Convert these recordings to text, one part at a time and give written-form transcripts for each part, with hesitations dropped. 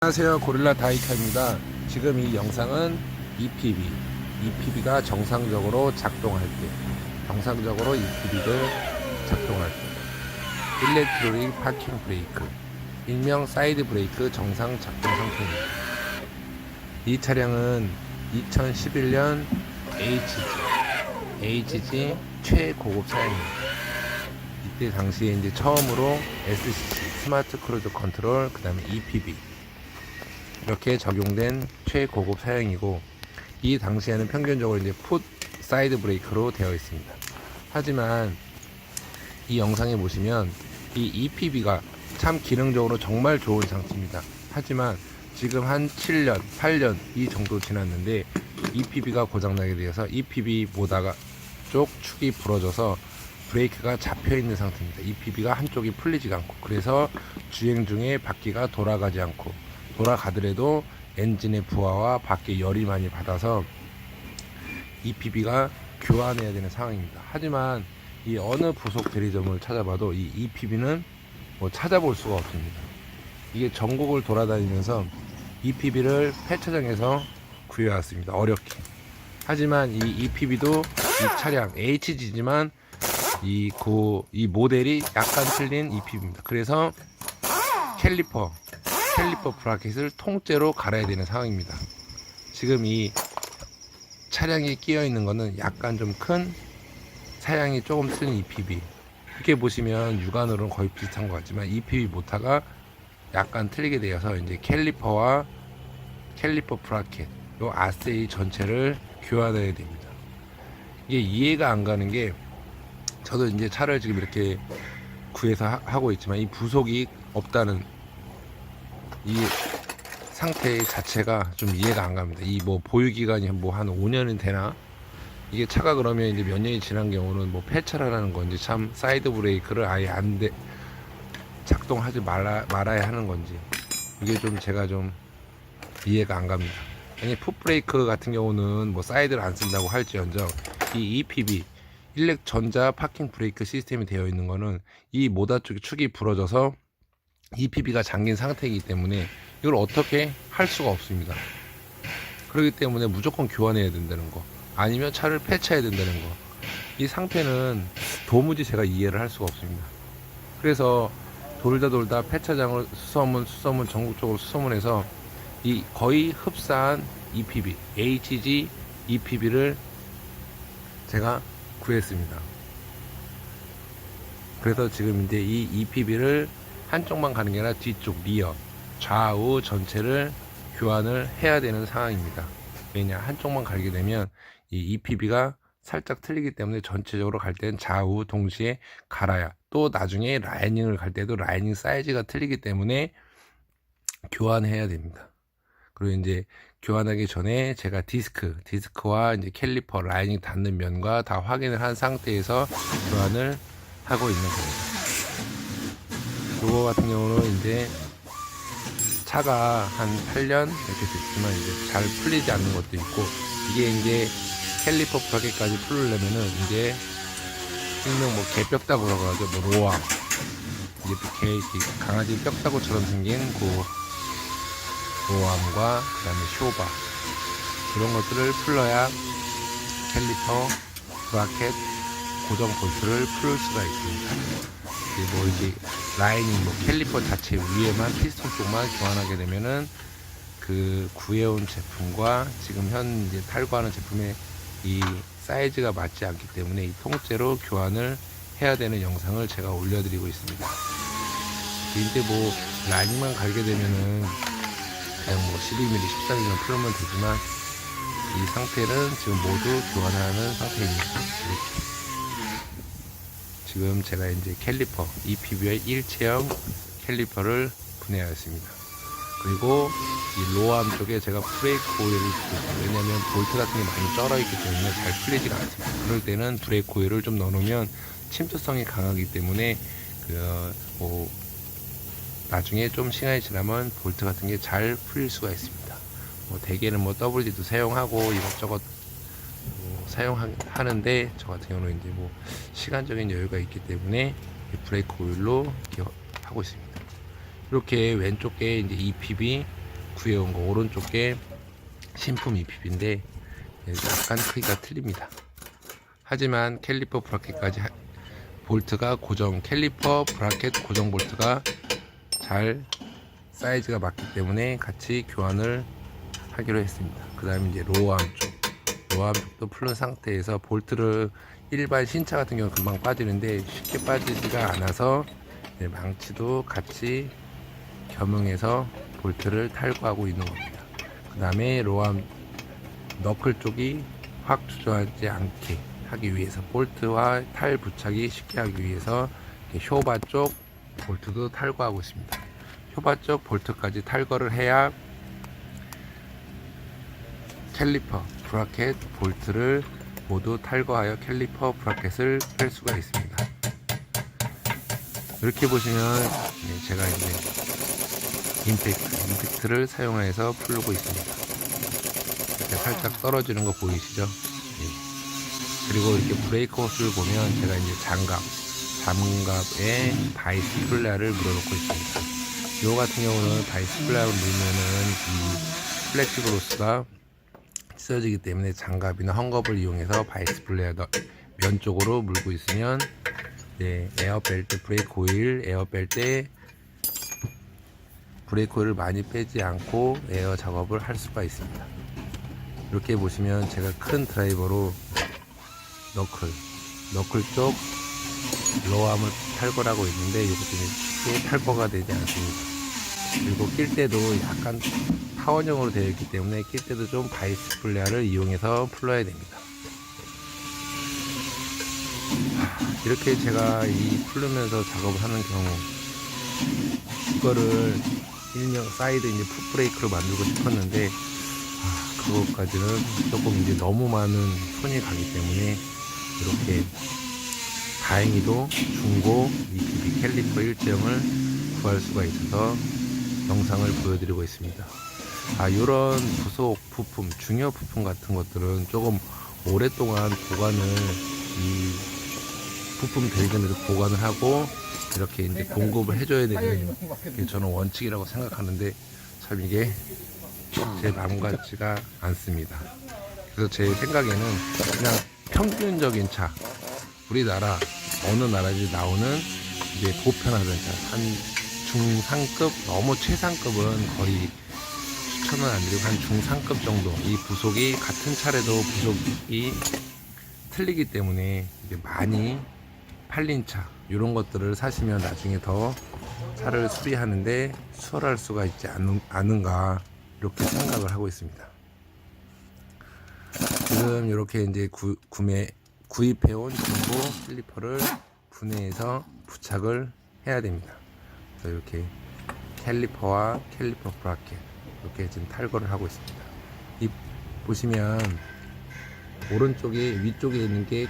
안녕하세요, 고릴라 다이카입니다. 지금 이 영상은 EPB가 정상적으로 작동할 때, 정상적으로 EPB를 작동할 때 일렉트로닉 파킹 브레이크, 일명 사이드 브레이크 정상 작동 상태입니다. 이 차량은 2011년 HG 최고급 차량입니다. 이때 당시에 이제 처음으로 SCC 스마트 크루즈 컨트롤, 그 다음에 EPB 이렇게 적용된 최고급 사양이고, 이 당시에는 평균적으로 이제 풋 사이드 브레이크로 되어 있습니다. 하지만 이 영상에 보시면 이 EPB가 참 기능적으로 정말 좋은 장치입니다. 하지만 지금 한 7년, 8년 이 정도 지났는데 EPB가 고장나게 되어서 EPB 모다가 쪽 축이 부러져서 브레이크가 잡혀 있는 상태입니다. EPB가 한쪽이 풀리지가 않고, 그래서 주행 중에 바퀴가 돌아가지 않고, 돌아가더라도 엔진의 부하와 밖에 열이 많이 받아서 EPB가 교환해야 되는 상황입니다. 하지만 이 어느 부속 대리점을 찾아봐도 이 EPB는 뭐 찾아볼 수가 없습니다. 이게 전국을 돌아다니면서 EPB를 폐차장에서 구해왔습니다. 어렵게. 하지만 이 EPB도 이 차량 HG지만 이 모델이 약간 틀린 EPB입니다. 그래서 캘리퍼 브라켓을 통째로 갈아야 되는 상황입니다. 지금 이 차량에 끼어 있는 거는 약간 좀 큰 사양이 조금 쓴 EPB. 이렇게 보시면 육안으로는 거의 비슷한 것 같지만 EPB 모터가 약간 틀리게 되어서 이제 캘리퍼 브라켓, 요 아세이 전체를 교환해야 됩니다. 이게 이해가 안 가는 게, 저도 이제 차를 지금 이렇게 구해서 하고 있지만 이 부속이 없다는 이 상태 자체가 좀 이해가 안 갑니다. 이 뭐 보유기간이 뭐 한 5년은 되나? 이게 차가 그러면 이제 몇 년이 지난 경우는 뭐 폐차라는 건지, 참 사이드 브레이크를 아예 작동하지 말아야 하는 건지, 이게 좀 제가 좀 이해가 안 갑니다. 아니, 풋브레이크 같은 경우는 뭐 사이드를 안 쓴다고 할지언정 이 EPB 일렉 전자 파킹 브레이크 시스템이 되어 있는 거는 이 모다 쪽에 축이 부러져서 EPB가 잠긴 상태이기 때문에 이걸 어떻게 할 수가 없습니다. 그렇기 때문에 무조건 교환해야 된다는 거, 아니면 차를 폐차해야 된다는 거, 이 상태는 도무지 제가 이해를 할 수가 없습니다. 그래서 돌다 폐차장을 수소문 전국적으로 수소문해서 이 거의 흡사한 EPB, HG EPB를 제가 구했습니다. 그래서 지금 이제 이 EPB를 한쪽만 가는 게 아니라 뒤쪽, 리어, 좌우 전체를 교환을 해야 되는 상황입니다. 왜냐, 한쪽만 가게 되면 이 EPB가 살짝 틀리기 때문에 전체적으로 갈 때는 좌우 동시에 갈아야, 또 나중에 라이닝을 갈 때도 라이닝 사이즈가 틀리기 때문에 교환해야 됩니다. 그리고 이제 교환하기 전에 제가 디스크와 이제 캘리퍼 라이닝 닿는 면과 다 확인을 한 상태에서 교환을 하고 있는 겁니다. 요거 같은 경우는 이제 차가 한 8년 이렇게 됐지만 이제 잘 풀리지 않는 것도 있고, 이게 이제 캘리퍼 브라켓까지 풀려면은 이제 일명 뭐 개뼈다구 그러가지고 뭐 로암, 이제 강아지 뼈다구처럼 생긴 그 로암과 그 다음에 쇼바, 그런 것들을 풀러야 캘리퍼 브라켓 고정 볼트를 풀 수가 있습니다. 뭐 이제 라이닝, 뭐 캘리퍼 자체 위에만 피스톤 쪽만 교환하게 되면은 그 구해온 제품과 지금 현 이제 탈거하는 제품의 이 사이즈가 맞지 않기 때문에 이 통째로 교환을 해야 되는 영상을 제가 올려드리고 있습니다. 이제 뭐 라이닝만 갈게 되면은 그냥 뭐 12mm, 14mm 풀면 되지만 이 상태는 지금 모두 교환하는 상태입니다. 이렇게. 지금 제가 이제 캘리퍼 EPB의 일체형 캘리퍼를 분해하였습니다. 그리고 이 로암 쪽에 제가 브레이크 오일을 주고 있습니다. 왜냐하면 볼트 같은 게 많이 쩔어 있기 때문에 잘 풀리지가 않습니다. 그럴 때는 브레이크 오일을 좀 넣어놓으면 침투성이 강하기 때문에 뭐 나중에 좀 시간이 지나면 볼트 같은 게 잘 풀릴 수가 있습니다. 뭐 대개는 뭐 WD도 사용하고 이것저것 사용하는데, 저 같은 경우는 이제 뭐 시간적인 여유가 있기 때문에 브레이크 오일로 이렇게 하고 있습니다. 이렇게 왼쪽에 이제 EPB, 구해온 거 오른쪽 게 신품 EPB인데 약간 크기가 틀립니다. 하지만 캘리퍼 브라켓까지 볼트가 고정, 캘리퍼 브라켓 고정 볼트가 잘 사이즈가 맞기 때문에 같이 교환을 하기로 했습니다. 그 다음에 이제 로어암 쪽도 풀른 상태에서 볼트를 일반 신차 같은 경우는 금방 빠지는데 쉽게 빠지지가 않아서 망치도 같이 겸용해서 볼트를 탈거하고 있는 겁니다. 그 다음에 로어암 너클 쪽이 확 주저하지 않게 하기 위해서 볼트와 탈 부착이 쉽게 하기 위해서 쇼바 쪽 볼트도 탈거하고 있습니다. 쇼바 쪽 볼트까지 탈거를 해야 캘리퍼 브라켓 볼트를 모두 탈거하여 캘리퍼 브라켓을 뺄 수가 있습니다. 이렇게 보시면 제가 이제 임팩트를 사용해서 풀고 있습니다. 이렇게 살짝 떨어지는 거 보이시죠? 그리고 이렇게 브레이크 호스를 보면 제가 이제 장갑에 바이스 플레어를 물어놓고 있습니다. 요 같은 경우는 바이스 플레어를 물면은 이 플렉시블 호스가 찢어지기 때문에 장갑이나 헝겊을 이용해서 바이스 플레어 면 쪽으로 물고 있으면 에어 뺄 때 브레이크 오일, 에어 뺄 때 브레이크 오일을 많이 빼지 않고 에어 작업을 할 수가 있습니다. 이렇게 보시면 제가 큰 드라이버로 너클 쪽 로어암을 탈거를 하고 있는데 이것도 쉽게 탈거가 되지 않습니다. 그리고 낄 때도 약간 타원형으로 되어 있기 때문에 낄 때도 좀 바이스 플레어를 이용해서 풀어야 됩니다. 이렇게 제가 이 풀르면서 작업을 하는 경우 이거를 일명 사이드 이제 풋브레이크로 만들고 싶었는데 그것까지는 조금 이제 너무 많은 손이 가기 때문에 이렇게 다행히도 중고 EPB 캘리퍼 일정을 구할 수가 있어서 영상을 보여드리고 있습니다. 이런 부속 부품, 중요 부품 같은 것들은 조금 오랫동안 보관을 이 부품 대리점에서 보관을 하고 이렇게 이제 공급을 해줘야 되는 게 저는 원칙이라고 생각하는데 참 이게 제 마음 같지가 않습니다. 그래서 제 생각에는 그냥 평균적인 차, 우리나라 어느 나라에 나오는 이제 보편화된 차, 한 중상급, 너무 최상급은 거의 추천은 안 드리고 한 중상급 정도, 이 부속이 같은 차례도 부속이 틀리기 때문에 이제 많이 팔린 차 이런 것들을 사시면 나중에 더 차를 수리하는데 수월할 수가 있지 않은가 이렇게 생각을 하고 있습니다. 지금 이렇게 이제 구입해온 중고 캘리퍼를 분해해서 부착을 해야 됩니다. 그래서 이렇게 캘리퍼와 캘리퍼 브라켓 이렇게 지금 탈거를 하고 있습니다. 이 보시면 오른쪽에 위쪽에 있는 게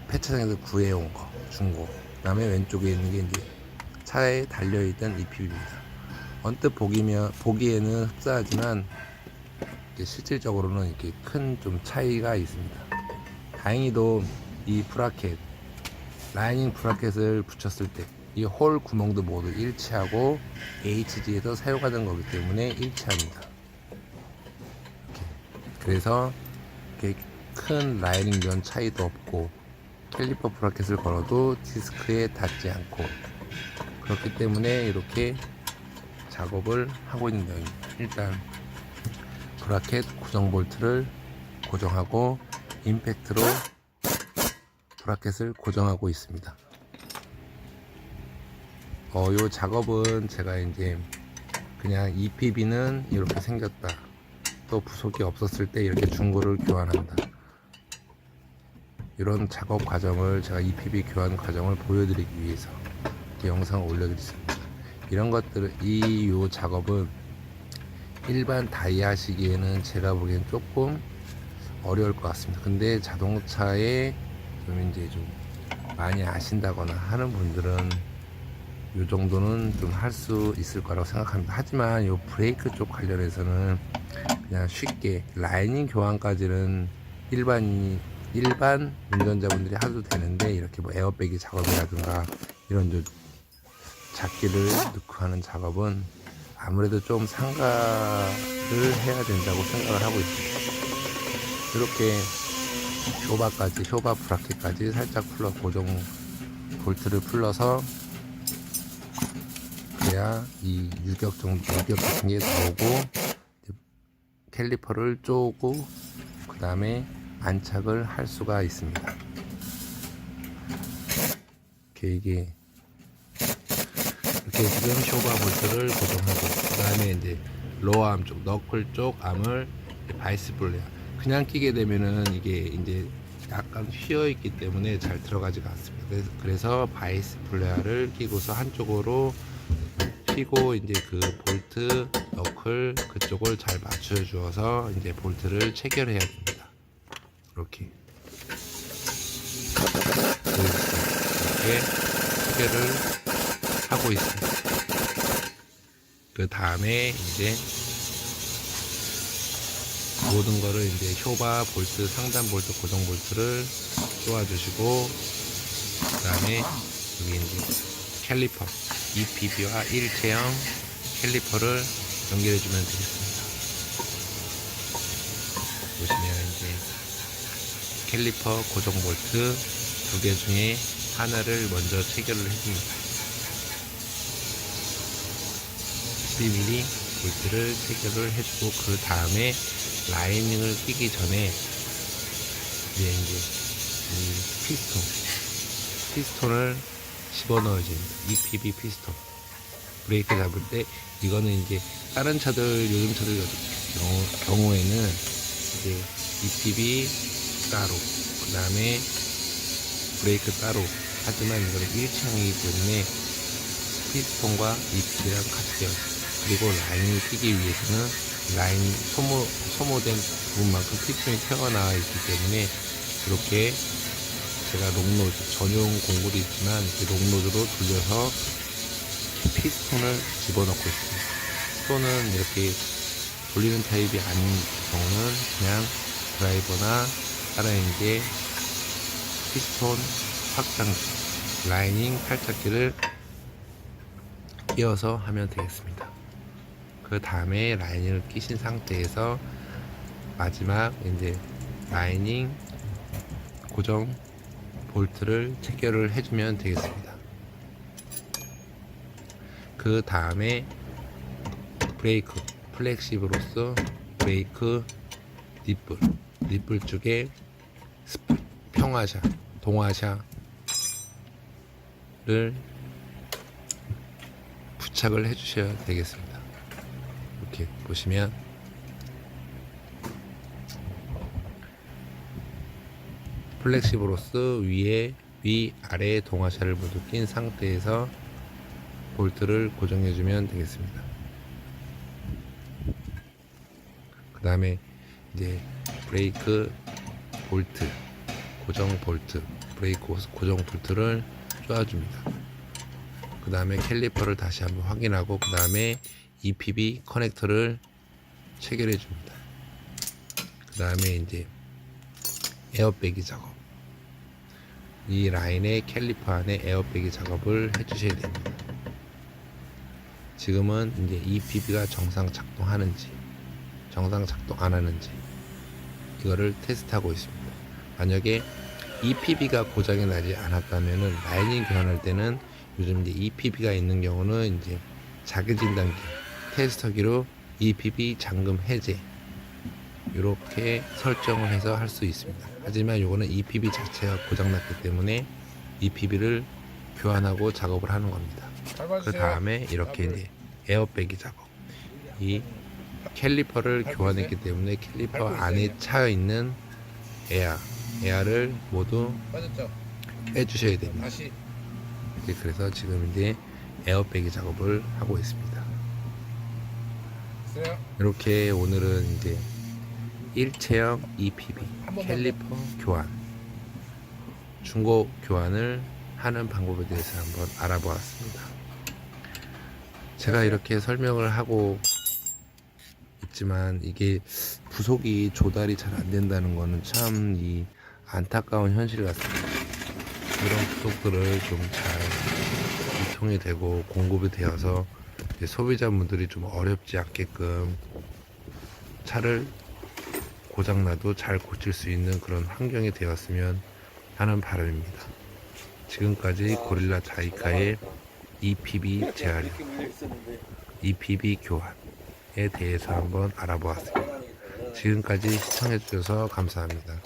폐차장에서 구해온 거 중고, 그 다음에 왼쪽에 있는 게 이제 차에 달려있던 EPB입니다. 언뜻 보기에는 흡사하지만 실질적으로는 이렇게 큰 좀 차이가 있습니다. 다행히도 이 브라켓, 라이닝 브라켓을 붙였을 때 이 홀 구멍도 모두 일치하고 HG에서 사용하던 거기 때문에 일치합니다. 그래서 이렇게 큰 라이닝 면 차이도 없고 캘리퍼 브라켓을 걸어도 디스크에 닿지 않고 그렇기 때문에 이렇게 작업을 하고 있는 거입니다. 일단 브라켓 고정 볼트를 고정하고 임팩트로 브라켓을 고정하고 있습니다. 요 작업은 제가 이제 그냥 EPB는 이렇게 생겼다, 또 부속이 없었을 때 이렇게 중고를 교환한다, 이런 작업 과정을 제가 EPB 교환 과정을 보여드리기 위해서 이렇게 영상을 올려드렸습니다. 이런 것들을 요 작업은 일반 다이 하시기에는 제가 보기엔 조금 어려울 것 같습니다. 근데 자동차에 좀 이제 좀 많이 아신다거나 하는 분들은 요 정도는 좀 할 수 있을 거라고 생각합니다. 하지만 요 브레이크 쪽 관련해서는 그냥 쉽게 라이닝 교환까지는 일반 운전자분들이 하도 되는데 이렇게 뭐 에어백이 작업이라든가 이런 좀 잡기를 넣고 하는 작업은 아무래도 좀 상가를 해야 된다고 생각을 하고 있습니다. 이렇게 쇼바 브라켓까지 살짝 고정 볼트를 풀러서 그래야 이 유격 같은 게 나오고 캘리퍼를 쪼고 그 다음에 안착을 할 수가 있습니다. 이게 이렇게 지금 쇼바 볼트를 고정하고 그 다음에 이제 로어 암 쪽, 너클 쪽 암을 바이스 블레어 그냥 끼게 되면은 이게 이제 약간 휘어 있기 때문에 잘 들어가지가 않습니다. 그래서 바이스 플레어를 끼고서 한쪽으로 휘고 이제 그 볼트 너클 그쪽을 잘 맞춰 주어서 이제 볼트를 체결해야 됩니다. 이렇게 체결을 하고 있습니다. 그 다음에 이제 모든 거를 이제 쇼바 볼트, 상단 볼트, 고정 볼트를 쪼아주시고 그 다음에 여기 이제 캘리퍼 EPB와 일체형 캘리퍼를 연결해 주면 되겠습니다. 보시면 이제 캘리퍼 고정 볼트 두 개 중에 하나를 먼저 체결을 해줍니다. 12mm 볼트를 체결을 해주고 그 다음에 라이닝을 끼기 전에 이제 이 피스톤을 집어넣어야 됩니다. EPB 피스톤 브레이크 잡을 때 이거는 이제 다른 차들 요즘 차들 경우에는 이제 EPB 따로 그 다음에 브레이크 따로 하지만 이거는 일체형이기 때문에 피스톤과 EPB랑 같이 되어 있습니다. 그리고 라인을 끼기 위해서는 라인 소모된 부분만큼 피스톤이 튀어나와 있기 때문에 이렇게 제가 롱노즈 전용 공구도 있지만 이렇게 롱노즈로 돌려서 피스톤을 집어넣고 있습니다. 또는 이렇게 돌리는 타입이 아닌 경우는 그냥 드라이버나 다른 이제 피스톤 확장기 라이닝 팔짝기를 끼워서 하면 되겠습니다. 그 다음에 라이닝을 끼신 상태에서 마지막 이제 라이닝 고정 볼트를 체결을 해주면 되겠습니다. 그 다음에 브레이크 플렉시브로스 브레이크 니플 쪽에 평화샤 동화샤를 부착을 해 주셔야 되겠습니다. 이렇게 보시면 플렉시브로스 위 아래 동화샤를 모두 낀 상태에서 볼트를 고정해 주면 되겠습니다. 그 다음에 이제 브레이크 볼트 고정 볼트 브레이크 고정 볼트를 쪼아줍니다. 그 다음에 캘리퍼를 다시 한번 확인하고 그 다음에 EPB 커넥터를 체결해 줍니다. 그 다음에 이제 에어백이 작업 이 라인의 캘리퍼 안에 에어백이 작업을 해 주셔야 됩니다. 지금은 이제 EPB가 정상 작동하는지 정상 작동 안 하는지 이거를 테스트하고 있습니다. 만약에 EPB가 고장이 나지 않았다면은 라이닝 교환할 때는 요즘 이제 EPB가 있는 경우는 이제 자개진 단계 테스터기로 EPB 잠금 해제 이렇게 설정을 해서 할 수 있습니다. 하지만 요거는 EPB 자체가 고장났기 때문에 EPB를 교환하고 작업을 하는 겁니다. 그 다음에 이렇게 이제 에어백이 작업 이 캘리퍼를 교환했기 때문에 캘리퍼 안에 차 있는 에어를 모두 빼주셔야 됩니다. 그래서 지금 이제 에어백이 작업을 하고 있습니다. 이렇게 오늘은 이제 일체형 EPB 캘리퍼 교환 중고 교환을 하는 방법에 대해서 한번 알아보았습니다. 제가 이렇게 설명을 하고 있지만 이게 부속이 조달이 잘 안 된다는 거는 참 이 안타까운 현실 같습니다. 이런 부속들을 좀 잘 유통이 되고 공급이 되어서 소비자분들이 좀 어렵지 않게끔 차를 고장나도 잘 고칠 수 있는 그런 환경이 되었으면 하는 바람입니다. 지금까지 고릴라 자이카의 EPB 재활용, EPB 교환에 대해서 한번 알아보았습니다. 지금까지 시청해주셔서 감사합니다.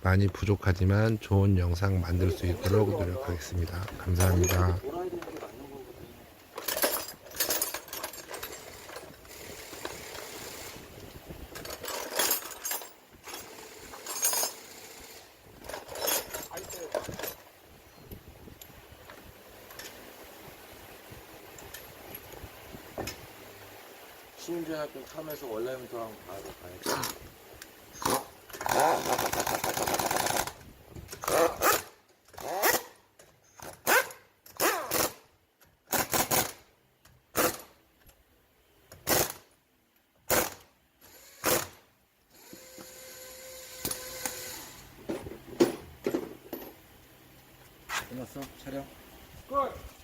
많이 부족하지만 좋은 영상 만들 수 있도록 노력하겠습니다. 감사합니다. 시운전학교 타면서 원래부터 한번 바로 가야지. 끝났어? 촬영? 끝!